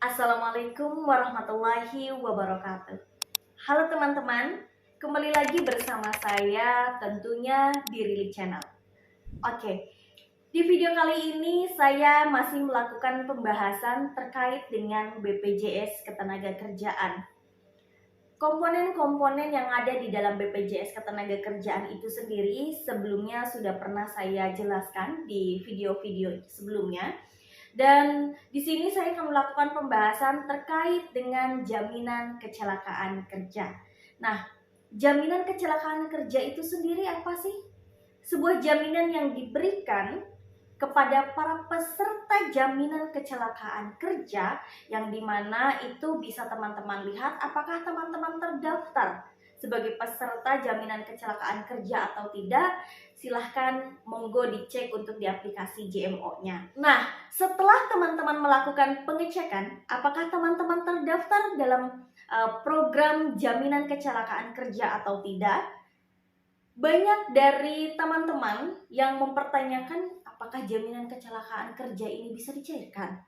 Assalamualaikum warahmatullahi wabarakatuh. Halo teman-teman, kembali lagi bersama saya tentunya di Rili Channel. Oke, di video kali ini saya masih melakukan pembahasan terkait dengan BPJS Ketenagakerjaan. Komponen-komponen yang ada di dalam BPJS Ketenagakerjaan itu sendiri sebelumnya sudah pernah saya jelaskan di video-video sebelumnya. Dan di sini saya akan melakukan pembahasan terkait dengan jaminan kecelakaan kerja. Nah, jaminan kecelakaan kerja itu sendiri apa sih? Sebuah jaminan yang diberikan kepada para peserta jaminan kecelakaan kerja yang dimana itu bisa teman-teman lihat apakah teman-teman terdaftar sebagai peserta jaminan kecelakaan kerja atau tidak. Silahkan monggo dicek untuk di aplikasi JMO-nya. Nah, setelah teman-teman melakukan pengecekan apakah teman-teman terdaftar dalam program jaminan kecelakaan kerja atau tidak, banyak dari teman-teman yang mempertanyakan apakah jaminan kecelakaan kerja ini bisa dicairkan.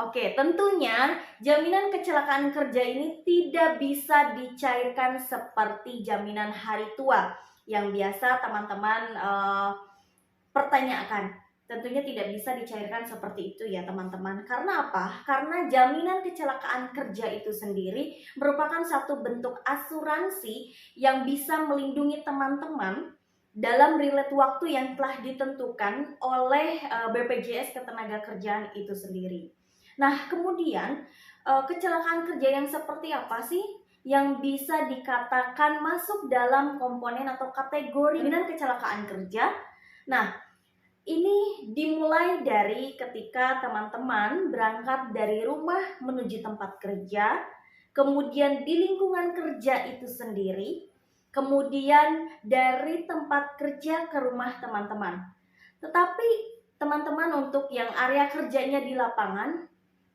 Oke, tentunya jaminan kecelakaan kerja ini tidak bisa dicairkan seperti jaminan hari tua yang biasa teman-teman pertanyakan. Tentunya tidak bisa dicairkan seperti itu ya teman-teman. Karena apa? Karena jaminan kecelakaan kerja itu sendiri merupakan satu bentuk asuransi yang bisa melindungi teman-teman dalam relate waktu yang telah ditentukan oleh BPJS Ketenagakerjaan itu sendiri. Nah, kemudian kecelakaan kerja yang seperti apa sih yang bisa dikatakan masuk dalam komponen atau kategori jaminan kecelakaan kerja? Nah, ini dimulai dari ketika teman-teman berangkat dari rumah menuju tempat kerja, kemudian di lingkungan kerja itu sendiri, kemudian dari tempat kerja ke rumah teman-teman. Tetapi teman-teman untuk yang area kerjanya di lapangan,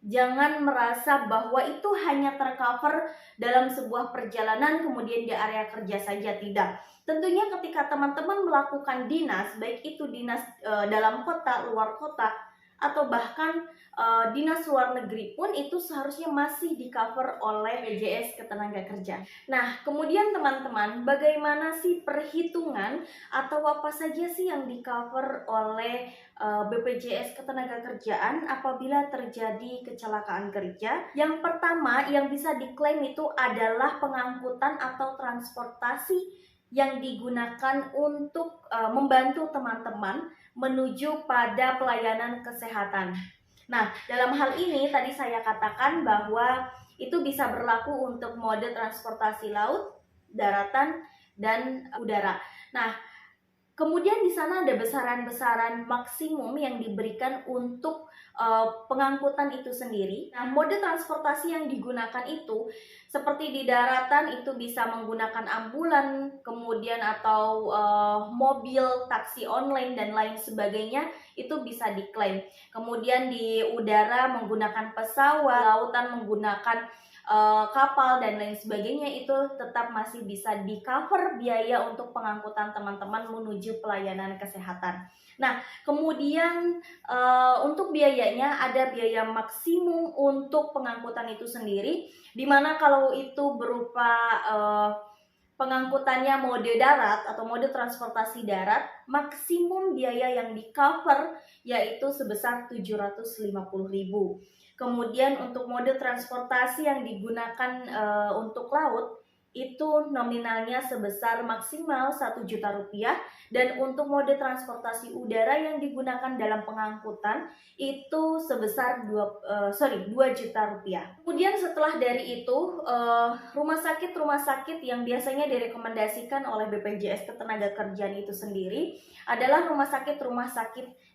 jangan merasa bahwa itu hanya tercover dalam sebuah perjalanan kemudian di area kerja saja, tidak. Tentunya ketika teman-teman melakukan dinas, baik itu dinas dalam kota, luar kota, atau bahkan dinas luar negeri pun itu seharusnya masih di cover oleh BPJS Ketenagakerjaan. Nah, kemudian teman-teman, bagaimana sih perhitungan atau apa saja sih yang di cover oleh BPJS Ketenagakerjaan apabila terjadi kecelakaan kerja? Yang pertama yang bisa diklaim itu adalah pengangkutan atau transportasi yang digunakan untuk membantu teman-teman menuju pada pelayanan kesehatan. Nah, dalam hal ini tadi saya katakan bahwa itu bisa berlaku untuk mode transportasi laut, daratan, dan udara. Nah, kemudian di sana ada besaran-besaran maksimum yang diberikan untuk pengangkutan itu sendiri. Nah, mode transportasi yang digunakan itu seperti di daratan itu bisa menggunakan ambulan, kemudian atau mobil, taksi online dan lain sebagainya itu bisa diklaim. Kemudian di udara menggunakan pesawat, lautan menggunakan kapal dan lain sebagainya itu tetap masih bisa di cover biaya untuk pengangkutan teman-teman menuju pelayanan kesehatan. Nah, kemudian untuk biayanya ada biaya maksimum untuk pengangkutan itu sendiri, dimana kalau itu berupa pengangkutannya mode darat atau mode transportasi darat, maksimum biaya yang di cover yaitu sebesar 750.000. Kemudian untuk mode transportasi yang digunakan untuk laut itu nominalnya sebesar maksimal 1 juta rupiah, dan untuk mode transportasi udara yang digunakan dalam pengangkutan itu sebesar 2 juta rupiah. Kemudian setelah dari itu rumah sakit yang biasanya direkomendasikan oleh BPJS Ketenagakerjaan itu sendiri adalah rumah sakit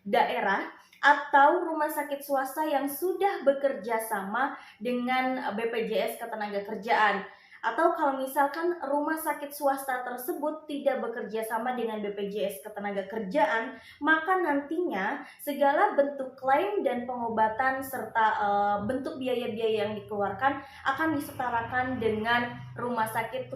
daerah atau rumah sakit swasta yang sudah bekerja sama dengan BPJS Ketenagakerjaan. Atau kalau misalkan rumah sakit swasta tersebut tidak bekerja sama dengan BPJS Ketenagakerjaan, maka nantinya segala bentuk klaim dan pengobatan serta bentuk biaya-biaya yang dikeluarkan akan disetarakan dengan rumah sakit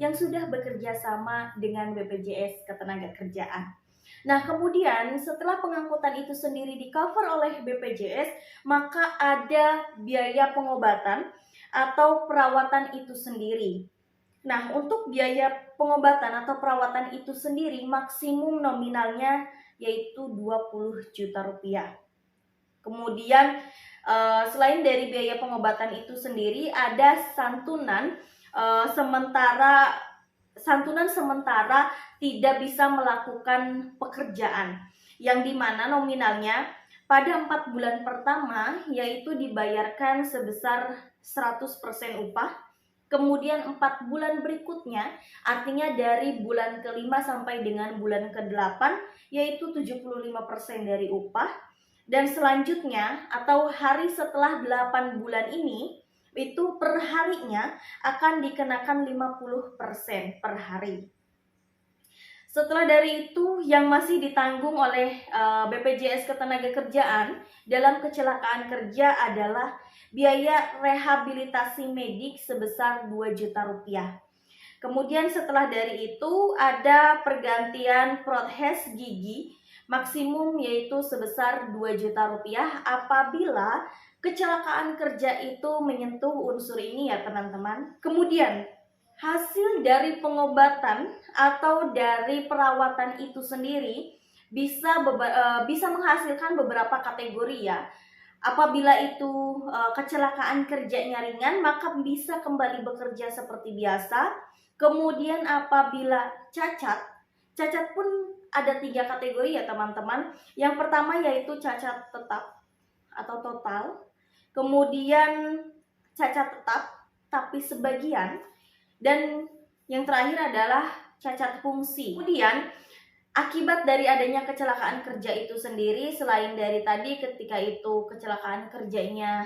yang sudah bekerja sama dengan BPJS Ketenagakerjaan. Nah, kemudian setelah pengangkutan itu sendiri di cover oleh BPJS, maka ada biaya pengobatan atau perawatan itu sendiri. Nah, untuk biaya pengobatan atau perawatan itu sendiri maksimum nominalnya yaitu 20 juta rupiah. Kemudian selain dari biaya pengobatan itu sendiri ada santunan sementara tidak bisa melakukan pekerjaan, yang dimana nominalnya pada 4 bulan pertama yaitu dibayarkan sebesar 100% upah. Kemudian 4 bulan berikutnya, artinya dari bulan ke-5 sampai dengan bulan ke-8, yaitu 75% dari upah. Dan selanjutnya atau hari setelah 8 bulan ini, itu per harinya akan dikenakan 50% per hari. Setelah dari itu, yang masih ditanggung oleh BPJS Ketenagakerjaan dalam kecelakaan kerja adalah biaya rehabilitasi medik sebesar 2 juta rupiah. Kemudian setelah dari itu ada pergantian protes gigi maksimum yaitu sebesar 2 juta rupiah apabila kecelakaan kerja itu menyentuh unsur ini ya teman-teman. Kemudian hasil dari pengobatan atau dari perawatan itu sendiri bisa menghasilkan beberapa kategori ya. Apabila itu kecelakaan kerjanya ringan, maka bisa kembali bekerja seperti biasa. Kemudian apabila cacat pun ada 3 kategori ya teman-teman. Yang pertama yaitu cacat tetap atau total. Kemudian cacat tetap tapi sebagian. Dan yang terakhir adalah cacat fungsi. Kemudian akibat dari adanya kecelakaan kerja itu sendiri, selain dari tadi ketika itu kecelakaan kerjanya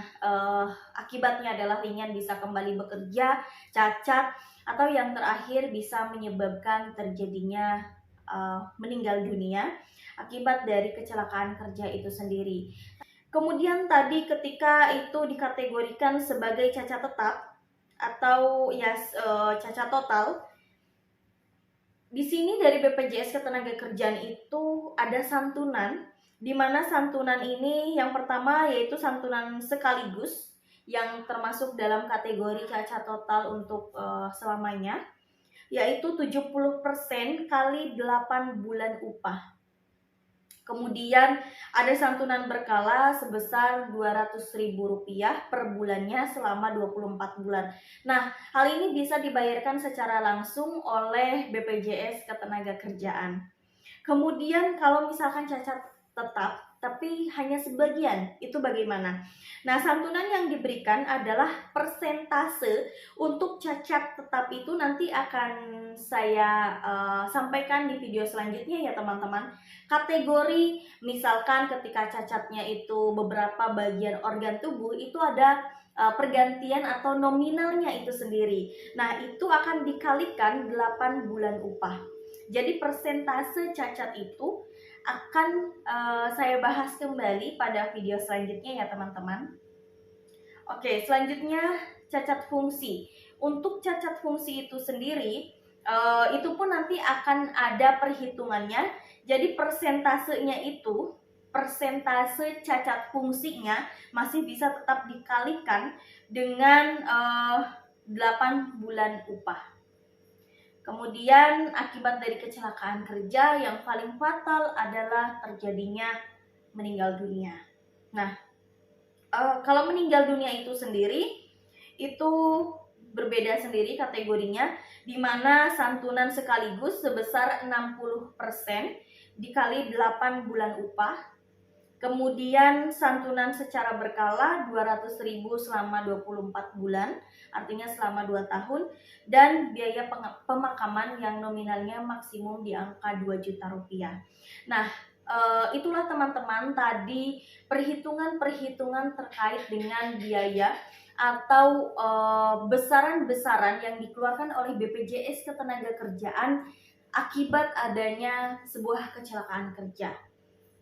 akibatnya adalah ringan bisa kembali bekerja, cacat, atau yang terakhir bisa menyebabkan terjadinya meninggal dunia akibat dari kecelakaan kerja itu sendiri. Kemudian tadi ketika itu dikategorikan sebagai cacat tetap atau ya cacat total, di sini dari BPJS Ketenagakerjaan itu ada santunan, di mana santunan ini yang pertama yaitu santunan sekaligus yang termasuk dalam kategori cacat total untuk selamanya, yaitu 70% kali 8 bulan upah. Kemudian ada santunan berkala sebesar Rp200.000 per bulannya selama 24 bulan. Nah, hal ini bisa dibayarkan secara langsung oleh BPJS Ketenagakerjaan. Kemudian kalau misalkan cacat tetap tapi hanya sebagian, itu bagaimana? Nah, santunan yang diberikan adalah persentase untuk cacat tetap itu nanti akan saya sampaikan di video selanjutnya ya teman-teman. Kategori misalkan ketika cacatnya itu beberapa bagian organ tubuh, itu ada pergantian atau nominalnya itu sendiri. Nah, itu akan dikalikan 8 bulan upah. Jadi persentase cacat itu akan saya bahas kembali pada video selanjutnya ya teman-teman. Oke, selanjutnya cacat fungsi. Untuk cacat fungsi itu sendiri, itu pun nanti akan ada perhitungannya. Jadi persentasenya itu, persentase cacat fungsinya masih bisa tetap dikalikan dengan 8 bulan upah. Kemudian akibat dari kecelakaan kerja yang paling fatal adalah terjadinya meninggal dunia. Nah, kalau meninggal dunia itu sendiri itu berbeda sendiri kategorinya, di mana santunan sekaligus sebesar 60% dikali 8 bulan upah. Kemudian santunan secara berkala 200.000 selama 24 bulan, artinya selama 2 tahun, dan biaya pemakaman yang nominalnya maksimum di angka 2 juta rupiah. Nah, itulah teman-teman tadi perhitungan-perhitungan terkait dengan biaya atau besaran-besaran yang dikeluarkan oleh BPJS Ketenagakerjaan akibat adanya sebuah kecelakaan kerja.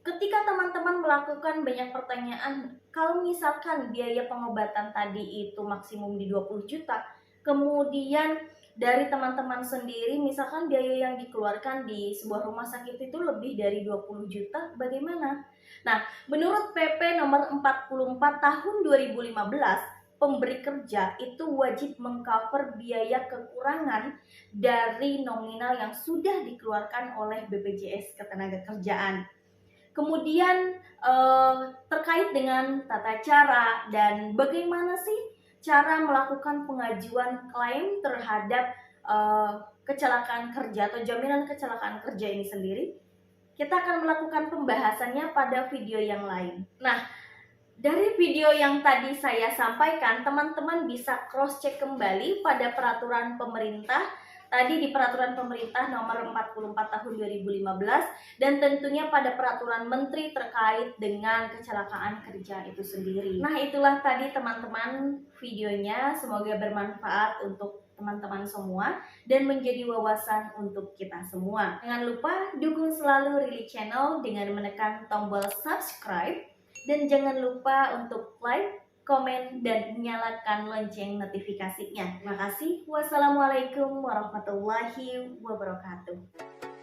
Ketika teman-teman melakukan banyak pertanyaan, kalau misalkan biaya pengobatan tadi itu maksimum di 20 juta, kemudian dari teman-teman sendiri, misalkan biaya yang dikeluarkan di sebuah rumah sakit itu lebih dari 20 juta, bagaimana? Nah, menurut PP nomor 44 tahun 2015, pemberi kerja itu wajib mengcover biaya kekurangan dari nominal yang sudah dikeluarkan oleh BPJS Ketenagakerjaan. Kemudian terkait dengan tata cara dan bagaimana sih cara melakukan pengajuan klaim terhadap kecelakaan kerja atau jaminan kecelakaan kerja ini sendiri, kita akan melakukan pembahasannya pada video yang lain. Nah, dari video yang tadi saya sampaikan, teman-teman bisa cross-check kembali pada peraturan pemerintah. Tadi di peraturan pemerintah nomor 44 tahun 2015 dan tentunya pada peraturan menteri terkait dengan kecelakaan kerja itu sendiri. Nah, itulah tadi teman-teman videonya. Semoga bermanfaat untuk teman-teman semua dan menjadi wawasan untuk kita semua. Jangan lupa dukung selalu Rili Channel dengan menekan tombol subscribe dan jangan lupa untuk like, komen, dan nyalakan lonceng notifikasinya. Terima kasih. Wassalamualaikum warahmatullahi wabarakatuh.